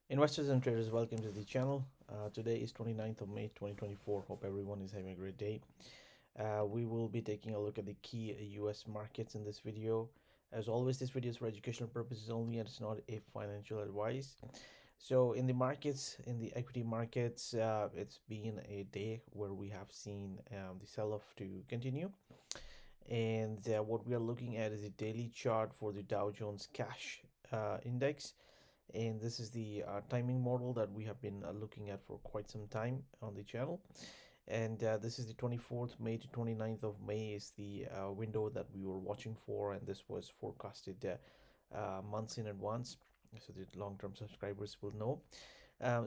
Investors and traders, welcome to the channel. Today is 29th of May 2024. Hope everyone is having a great day. We will be taking a look at the key US markets in this video. As always, this video is for educational purposes only and it's not a financial advice. So in the markets, in the equity markets, it's been a day where we have seen the sell-off to continue. And what we are looking at is a daily chart for the Dow Jones Cash Index, and this is the timing model that we have been looking at for quite some time on the channel. And this is the 24th May to 29th of May is the window that we were watching for, and this was forecasted months in advance, so the long-term subscribers will know.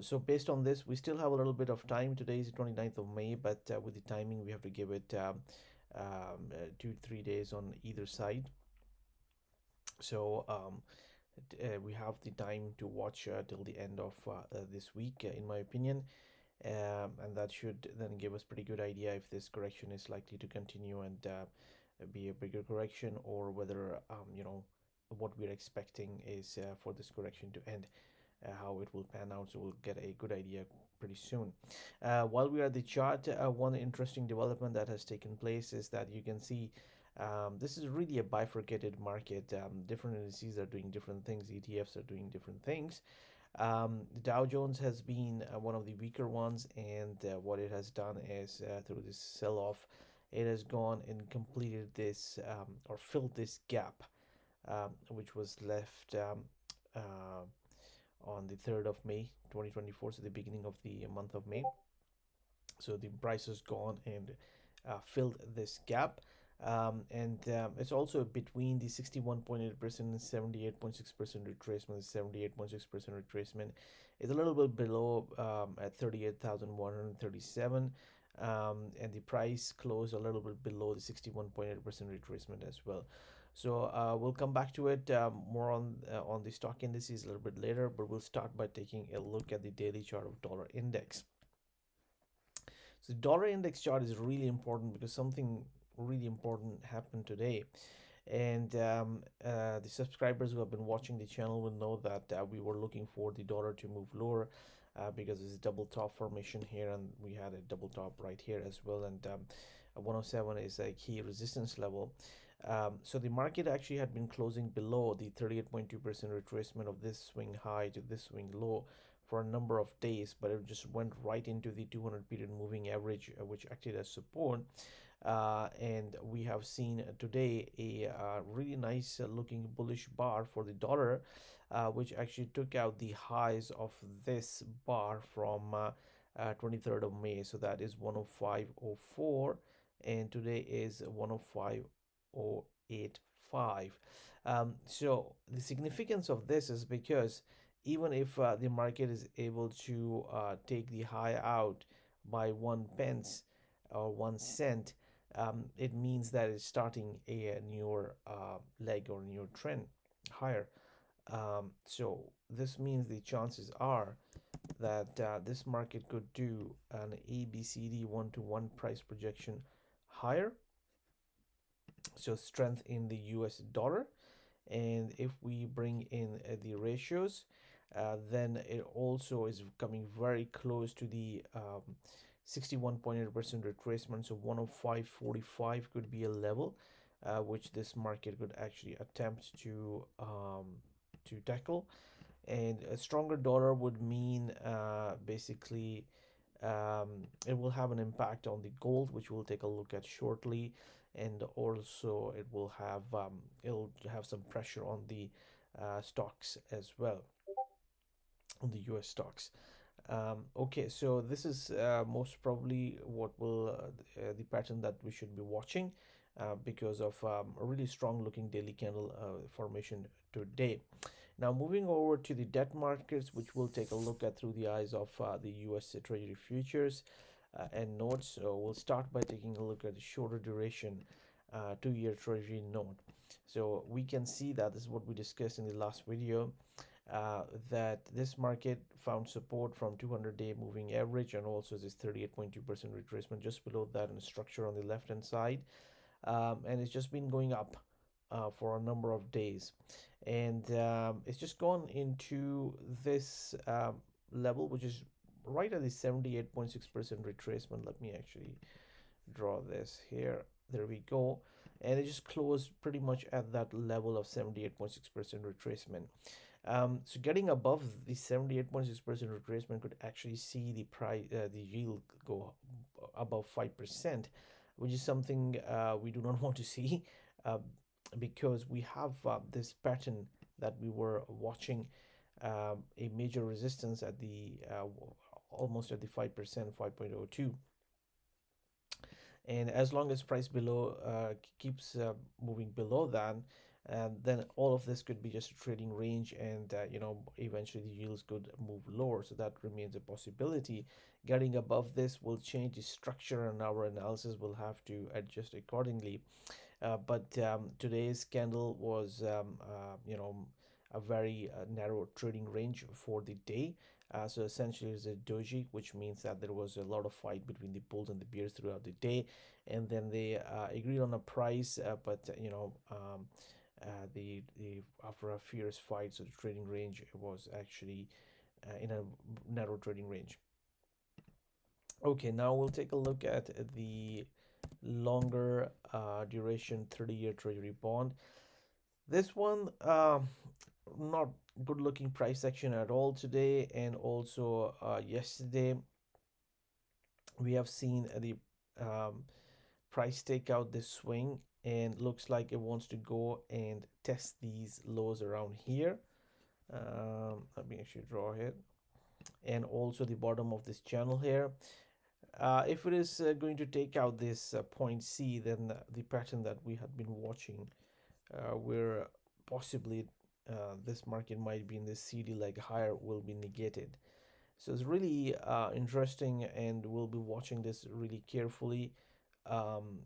So based on this, we still have a little bit of time. Today is the 29th of May, but with the timing, we have to give it 2-3 days on either side. So we have the time to watch till the end of this week, in my opinion, and that should then give us pretty good idea if this correction is likely to continue and be a bigger correction, or whether what we're expecting is for this correction to end, how it will pan out. So we'll get a good idea pretty soon. While we are at the chart, one interesting development that has taken place is that you can see this is really a bifurcated market. Different indices are doing different things. ETFs are doing different things. The Dow Jones has been one of the weaker ones, and what it has done is through this sell-off, it has gone and completed this or filled this gap, which was left on the 3rd of May 2024, so the beginning of the month of May. So the price has gone and filled this gap. It's also between the 61.8% and 78.6% retracement. The 78.6% retracement is a little bit below at 38,137, and the price closed a little bit below the 61.8% retracement as well. So we'll come back to it more on the stock indices a little bit later, but we'll start by taking a look at the daily chart of dollar index. So the dollar index chart is really important because something really important happened today. And the subscribers who have been watching the channel will know that we were looking for the dollar to move lower because it's a double top formation here, and we had a double top right here as well. And 107 is a key resistance level. So the market actually had been closing below the 38.2% retracement of this swing high to this swing low for a number of days, but it just went right into the 200 period moving average, which acted as support. And we have seen today a really nice looking bullish bar for the dollar, which actually took out the highs of this bar from 23rd of May. So that is 105.04, and today is 105.085. So the significance of this is because even if the market is able to take the high out by 1 pence or 1 cent, it means that it's starting a newer leg or newer trend higher. So this means the chances are that this market could do an ABCD 1-to-1 price projection higher. So strength in the US dollar. And if we bring in the ratios, then it also is coming very close to the 61.8% retracement. So 105.45 could be a level which this market could actually attempt to tackle. And a stronger dollar would mean basically it will have an impact on the gold, which we'll take a look at shortly, and also it'll have some pressure on the stocks as well, on the US stocks. Okay, so this is most probably what will the pattern that we should be watching because of a really strong looking daily candle formation today. Now moving over to the debt markets, which we'll take a look at through the eyes of the US Treasury futures and notes. So we'll start by taking a look at the shorter duration 2-year Treasury note. So we can see that this is what we discussed in the last video, that this market found support from 200-day moving average and also this 38.2% retracement just below that in the structure on the left hand side, and it's just been going up for a number of days, and it's just gone into this level, which is right at the 78.6% retracement. Let me actually draw this here. There we go. And it just closed pretty much at that level of 78.6% retracement. So getting above the 78.6% retracement could actually see the price, the yield go above 5%, which is something we do not want to see, uh, because we have this pattern that we were watching, a major resistance at the almost at the 5%, 5.02. And as long as price below keeps moving below that, then all of this could be just a trading range, and eventually the yields could move lower, so that remains a possibility. Getting above this will change the structure, and our analysis will have to adjust accordingly. But today's candle was, a very narrow trading range for the day. So essentially, it's a doji, which means that there was a lot of fight between the bulls and the bears throughout the day, and then they agreed on a price. But the after a fierce fight, so the trading range was actually in a narrow trading range. Okay, now we'll take a look at the longer duration 30-year treasury bond. This one, not good looking price action at all today, and also yesterday we have seen the price take out this swing, and looks like it wants to go and test these lows around here. Let me actually draw it, and also the bottom of this channel here. If it is going to take out this point C, then the pattern that we had been watching, where possibly this market might be in this CD leg higher, will be negated. So it's really interesting, and we'll be watching this really carefully. Um,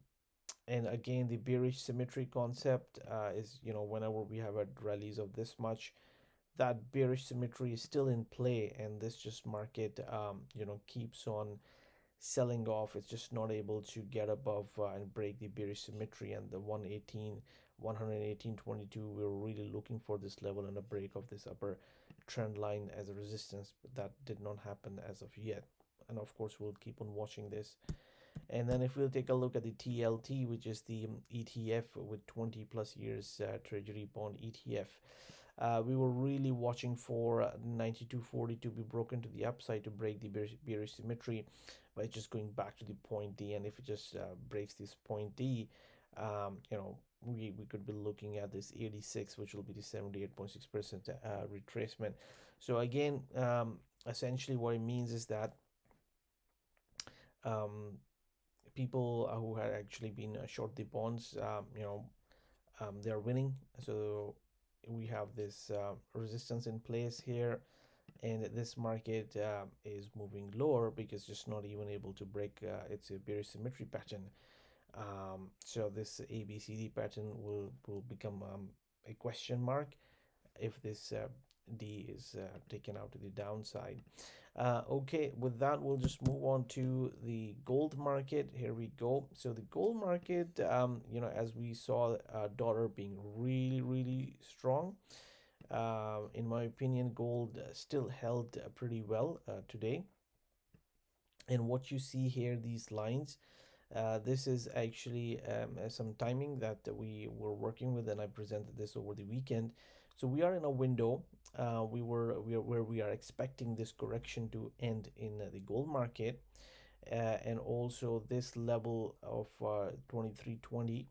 and again, the bearish symmetry concept is, whenever we have a rallies of this much, that bearish symmetry is still in play, and this just market, keeps on selling off. It's just not able to get above and break the bearish symmetry, and the 118, 118.22, we're really looking for this level and a break of this upper trend line as a resistance, but that did not happen as of yet. And of course, we'll keep on watching this. And then if we'll take a look at the TLT, which is the ETF with 20 plus years treasury bond ETF, we were really watching for 92.40 to be broken to the upside to break the bearish symmetry by just going back to the point D. And if it just breaks this point D, we could be looking at this 86, which will be the 78.6% retracement. So again, essentially what it means is that um, people who had actually been short the bonds, they are winning. So we have this resistance in place here, and this market is moving lower because just not even able to break its bearish symmetry pattern. So this ABCD pattern will become a question mark if this D is taken out to the downside. Okay, with that, we'll just move on to the gold market. Here we go. So the gold market, as we saw, dollar being really, really strong. In my opinion, gold still held pretty well today. And what you see here, these lines, this is actually some timing that we were working with, and I presented this over the weekend. So we are in a window. Where we are expecting this correction to end in the gold market, and also this level of 2320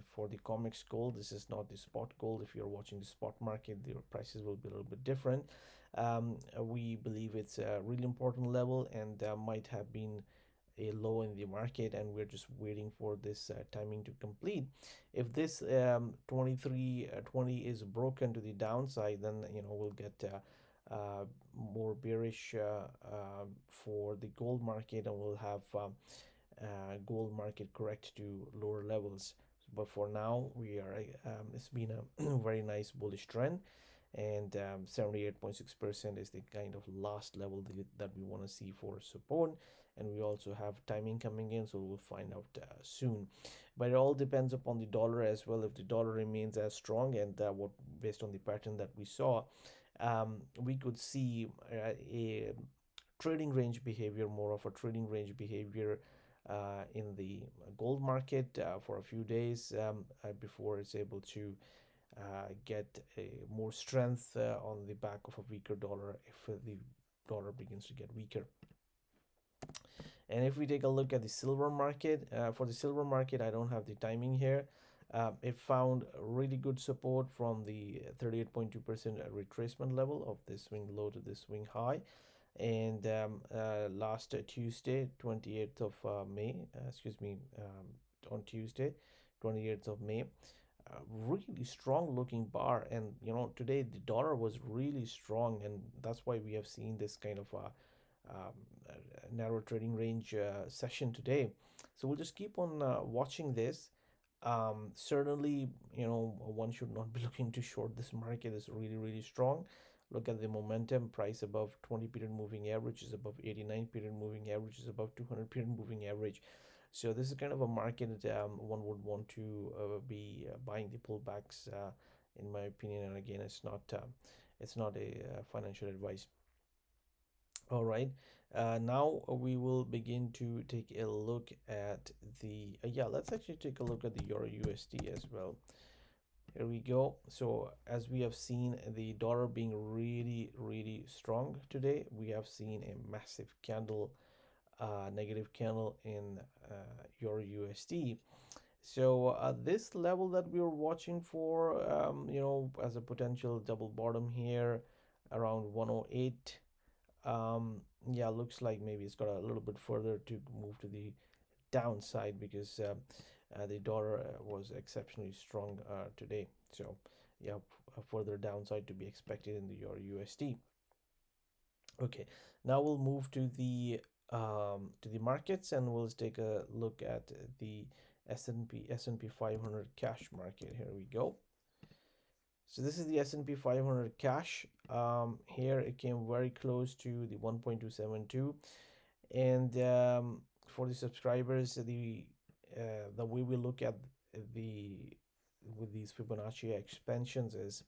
for the COMEX gold. This is not the spot gold. If you're watching the spot market, the prices will be a little bit different. We believe it's a really important level, and might have been a low in the market, and we're just waiting for this timing to complete. If this 2320 is broken to the downside, then we'll get more bearish for the gold market, and we'll have gold market correct to lower levels. But for now, we are it's been a very nice bullish trend, and 78.6% is the kind of last level that we want to see for support. And we also have timing coming in, so we'll find out soon. But it all depends upon the dollar as well. If the dollar remains as strong, and what based on the pattern that we saw, we could see a trading range behavior, more of a trading range behavior in the gold market for a few days before it's able to get more strength on the back of a weaker dollar if the dollar begins to get weaker. And if we take a look at the silver market, for the silver market, I don't have the timing here. It found really good support from the 38.2% retracement level of this swing low to this swing high. And last Tuesday, 28th of May, on Tuesday, 28th of May, really strong looking bar. And today the dollar was really strong, and that's why we have seen this kind of narrow trading range session today. So we'll just keep on watching this. Certainly, one should not be looking to short this market. Is really, really strong. Look at the momentum. Price above 20 period moving average, is above 89 period moving average, is above 200 period moving average. So this is kind of a market that one would want to be buying the pullbacks, in my opinion. And again, it's not a financial advice. All right. Now we will begin to take a look at the yeah. Let's actually take a look at the Euro USD as well. Here we go. So as we have seen the dollar being really, really strong today, we have seen a massive candle, negative candle in Euro USD. So this level that we were watching for, as a potential double bottom here around 108. Yeah, looks like maybe it's got a little bit further to move to the downside, because the dollar was exceptionally strong today. So yeah, a further downside to be expected in the Euro USD. Okay, now we'll move to the markets, and we'll take a look at the S&P 500 cash market. Here we go. So this is the S&P 500 cash. Here it came very close to the 1.272, and for the subscribers, the way we look at the with these Fibonacci expansions is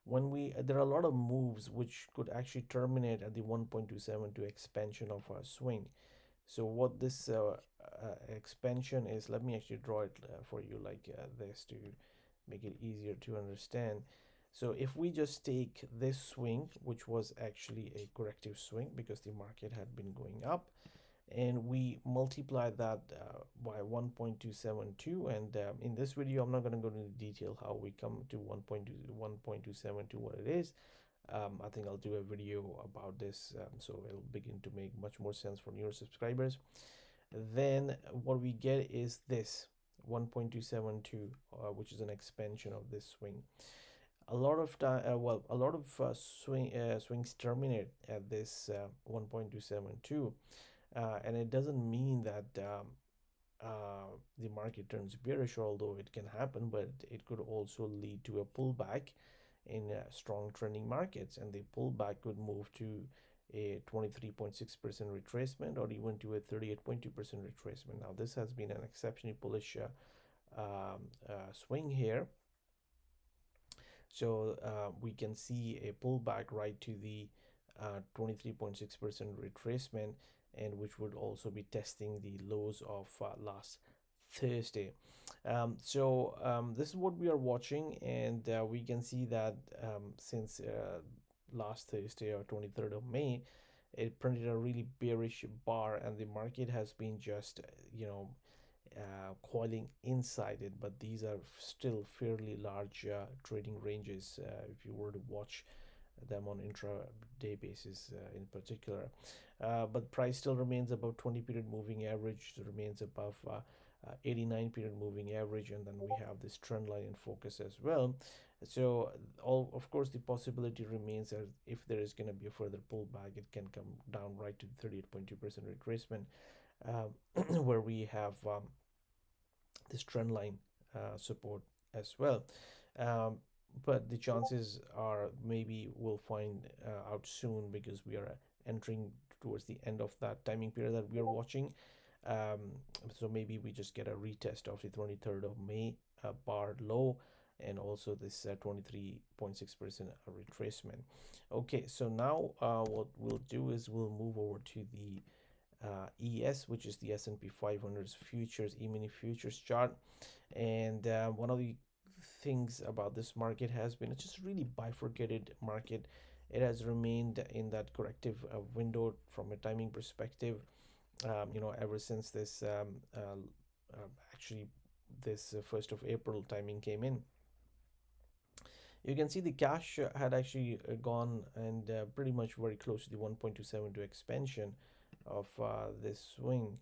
when there are a lot of moves which could actually terminate at the 1.272 expansion of our swing. So what this expansion is, let me actually draw it for you like this to make it easier to understand. So if we just take this swing, which was actually a corrective swing because the market had been going up, and we multiply that by 1.272, and in this video I'm not going to go into detail how we come to 1.272 what it is. I think I'll do a video about this, so it'll begin to make much more sense for newer subscribers. Then what we get is this 1.272, which is an expansion of this swing. A lot of time, a lot of swings terminate at this 1.272, and it doesn't mean that the market turns bearish, although it can happen, but it could also lead to a pullback in strong trending markets, and the pullback could move to a 23.6% retracement, or even to a 38.2% retracement. Now this has been an exceptionally bullish swing here. So we can see a pullback right to the 23.6% retracement, and which would also be testing the lows of last Thursday. This is what we are watching, and we can see that since last Thursday, or 23rd of May, it printed a really bearish bar, and the market has been just coiling inside it. But these are still fairly large trading ranges if you were to watch them on intraday basis in particular. But price still remains above 20 period moving average, remains above 89 period moving average, and then we have this trend line in focus as well. So of course the possibility remains that if there is going to be a further pullback, it can come down right to 38.2% retracement, where we have this trend line support as well. but the chances are maybe we'll find out soon, because we are entering towards the end of that timing period that we are watching. um, so maybe we just get a retest of the 23rd of May bar low, and also this 23.6% retracement. Okay, so now what we'll do is we'll move over to the ES, which is the S&P 500's futures E-mini futures chart. And one of the things about this market has been it's just really bifurcated market. It has remained in that corrective window from a timing perspective, ever since this actually this 1st of April timing came in. You can see the cash had actually gone and pretty much very close to the 1.272 expansion of this swing,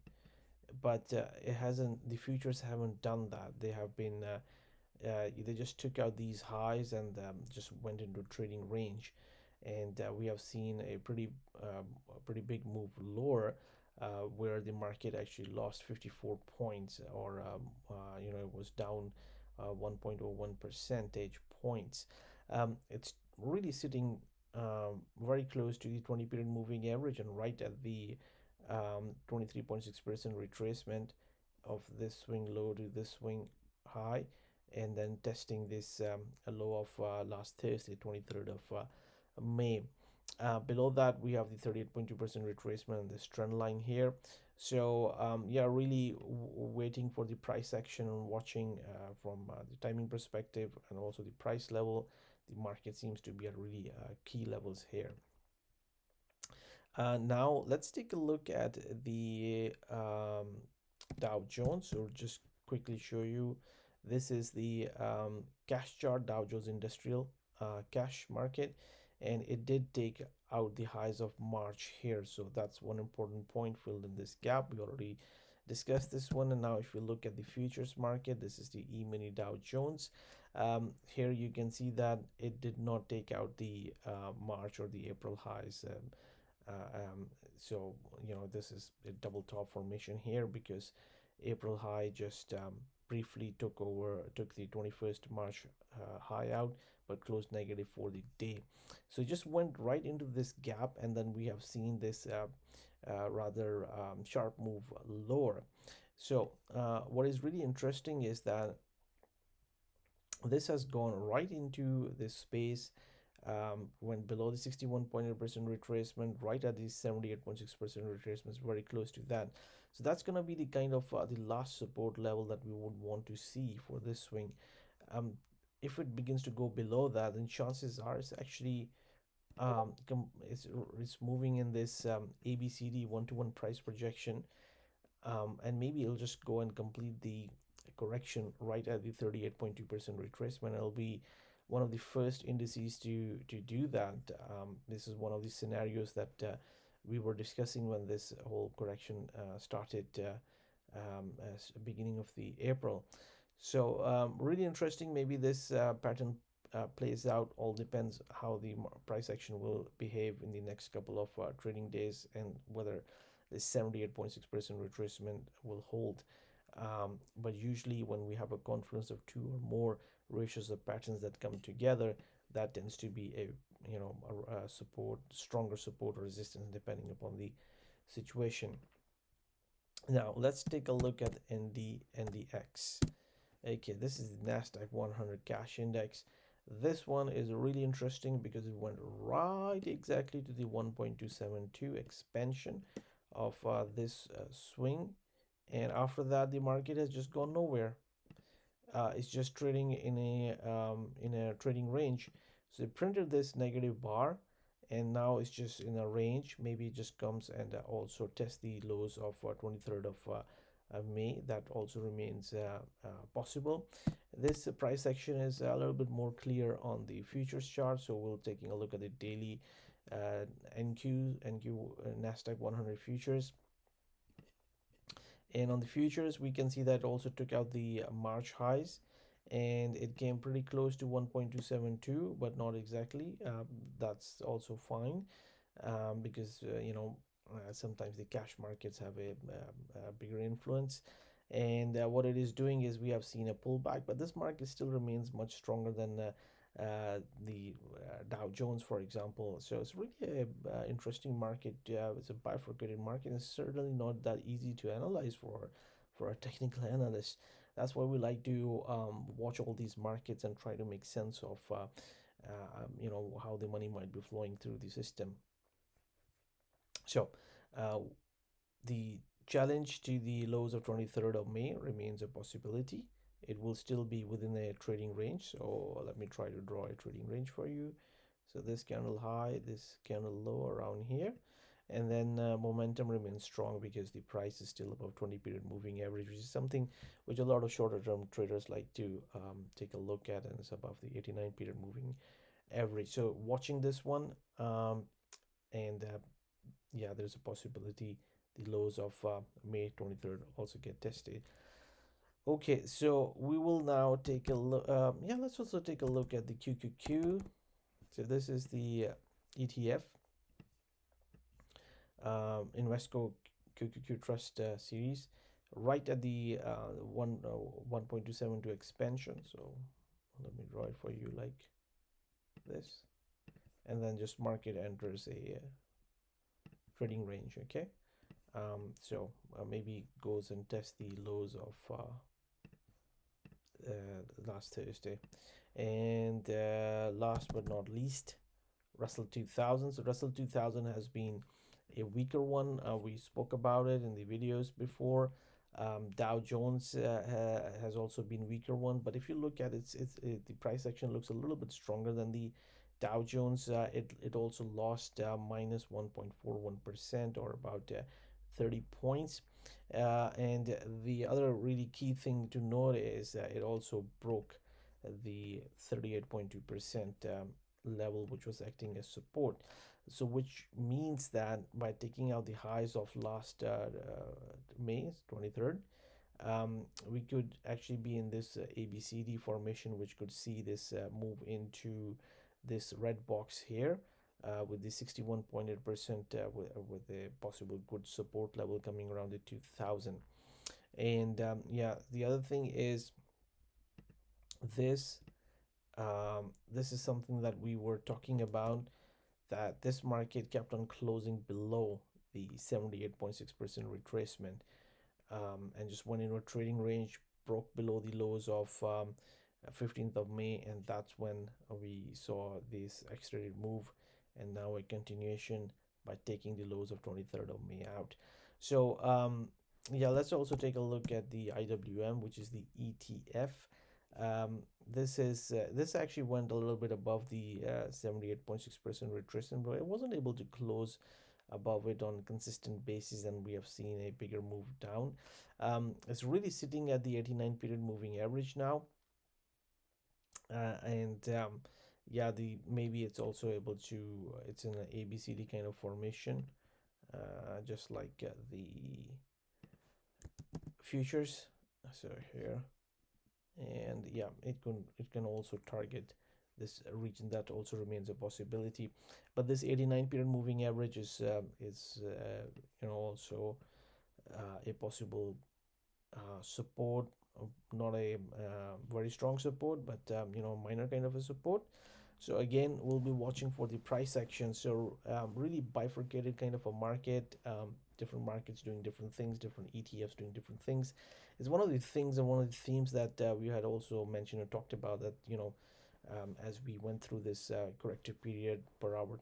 but it hasn't the futures haven't done that. They have been they just took out these highs and just went into trading range, and we have seen a pretty big move lower, where the market actually lost 54 points, or it was down 1.01 percentage points. It's really sitting very close to the 20 period moving average, and right at the 23.6% retracement of this swing low to this swing high, and then testing this a low of last Thursday, 23rd of May. Below that, we have the 38.2% retracement and this trend line here. So yeah, really waiting for the price action and watching from the timing perspective and also the price level. The market seems to be at really key levels here. Now let's take a look at the Dow Jones, or just quickly show you. This is the cash chart, Dow Jones Industrial cash market, and it did take out the highs of March here. So that's one important point filled in this gap. We already discussed this one. And now if you look at the futures market, this is the E-mini Dow Jones. Here you can see that it did not take out the March or the April highs. Uh, um, so this is a double top formation here, because April high just briefly took the 21st March high out, but closed negative for the day. So it just went right into this gap, and then we have seen this rather sharp move lower. So what is really interesting is that this has gone right into this space, went below the 61.8% retracement, right at the 78.6% retracement, very close to that. So that's going to be the kind of the last support level that we would want to see for this swing. Um, if it begins to go below that, then chances are it's actually it's moving in this ABCD one-to-one price projection, and maybe it'll just go and complete the correction right at the 38.2% retracement. It'll be one of the first indices to do that. This is one of the scenarios that we were discussing when this whole correction started as beginning of the April. So really interesting. Maybe this pattern plays out. All depends how the price action will behave in the next couple of trading days, and whether the 78.6% retracement will hold. But usually when we have a confluence of two or more ratios of patterns that come together, that tends to be a a support, stronger support or resistance depending upon the situation. Now let's take a look at NDX. Okay, this is the NASDAQ 100 cash index. This one is really interesting because it went right exactly to the 1.272 expansion of this swing, and after that the market has just gone nowhere. It's just trading in a trading range. So it printed this negative bar, and now it's just in a range. Maybe it just comes and also test the lows of 23rd of May. That also remains possible. This price action is a little bit more clear on the futures chart, so we'll taking a look at the daily NQ NASDAQ 100 futures. And on the futures, we can see that also took out the March highs, and it came pretty close to 1.272, but not exactly. That's also fine, because sometimes the cash markets have a bigger influence. And what it is doing is we have seen a pullback, but this market still remains much stronger than the Dow Jones, for example. So it's really a interesting market. It's a bifurcated market. It's certainly not that easy to analyze for a technical analyst. That's why we like to watch all these markets and try to make sense of how the money might be flowing through the system. So uh, the challenge to the lows of 23rd of May remains a possibility. It will still be within a trading range. So let me try to draw a trading range for you. So this candle high, this candle low around here. And then momentum remains strong because the price is still above 20 period moving average, which is something which a lot of shorter term traders like to take a look at, and it's above the 89 period moving average. So watching this one, and yeah, there's a possibility the lows of May 23rd also get tested. Okay, so we will now take a look. Yeah, let's also take a look at the QQQ. So this is the ETF, Invesco QQQ Trust series, right at the 1.272 expansion. So let me draw it for you like this, and then just market enters a trading range. Okay. So maybe goes and tests the lows of last Thursday. And last but not least, Russell 2000. So Russell 2000 has been a weaker one. We spoke about it in the videos before. Dow Jones has also been weaker one, but if you look at the price action looks a little bit stronger than the Dow Jones. It also lost minus 1.41%, or about 30 points. And the other really key thing to note is that it also broke the 38.2% level, which was acting as support. So, which means that by taking out the highs of last May 23rd, we could actually be in this ABCD formation, which could see this move into this red box here. With the 61.8% with a possible good support level coming around the 2000. And yeah, the other thing is this this is something that we were talking about, that this market kept on closing below the 78.6% retracement, and just went into a trading range, broke below the lows of 15th of May, and that's when we saw this extended move, and now a continuation by taking the lows of 23rd of May out. So yeah, let's also take a look at the IWM, which is the ETF. This actually went a little bit above the 78.6% retracement, but it wasn't able to close above it on a consistent basis, and we have seen a bigger move down. It's really sitting at the 89 period moving average now, and yeah, the maybe it's also able to it's in an ABCD kind of formation, just like the futures. So here, and yeah, it can also target this region. That also remains a possibility, but this 89 period moving average is also a possible support, not a very strong support, but minor kind of a support. So again, we'll be watching for the price action. So really bifurcated kind of a market, different markets doing different things, different ETFs doing different things. It's one of the things and one of the themes that we had also mentioned and talked about, that as we went through this corrective period per hour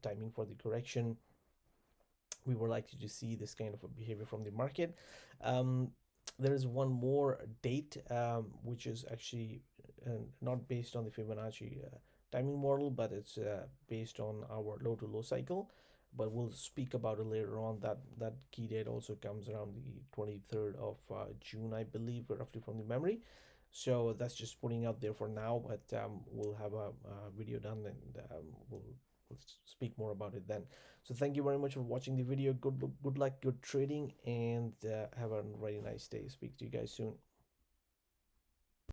timing for the correction, we were likely to see this kind of a behavior from the market. Um, there is one more date, which is actually not based on the Fibonacci timing model, but it's based on our low to low cycle. But we'll speak about it later on. That key date also comes around the 23rd of June, I believe, roughly from the memory. So that's just putting out there for now, but we'll have a video done, and we'll speak more about it then. So thank you very much for watching the video. Good luck, good trading, and have a very nice day. Speak to you guys soon.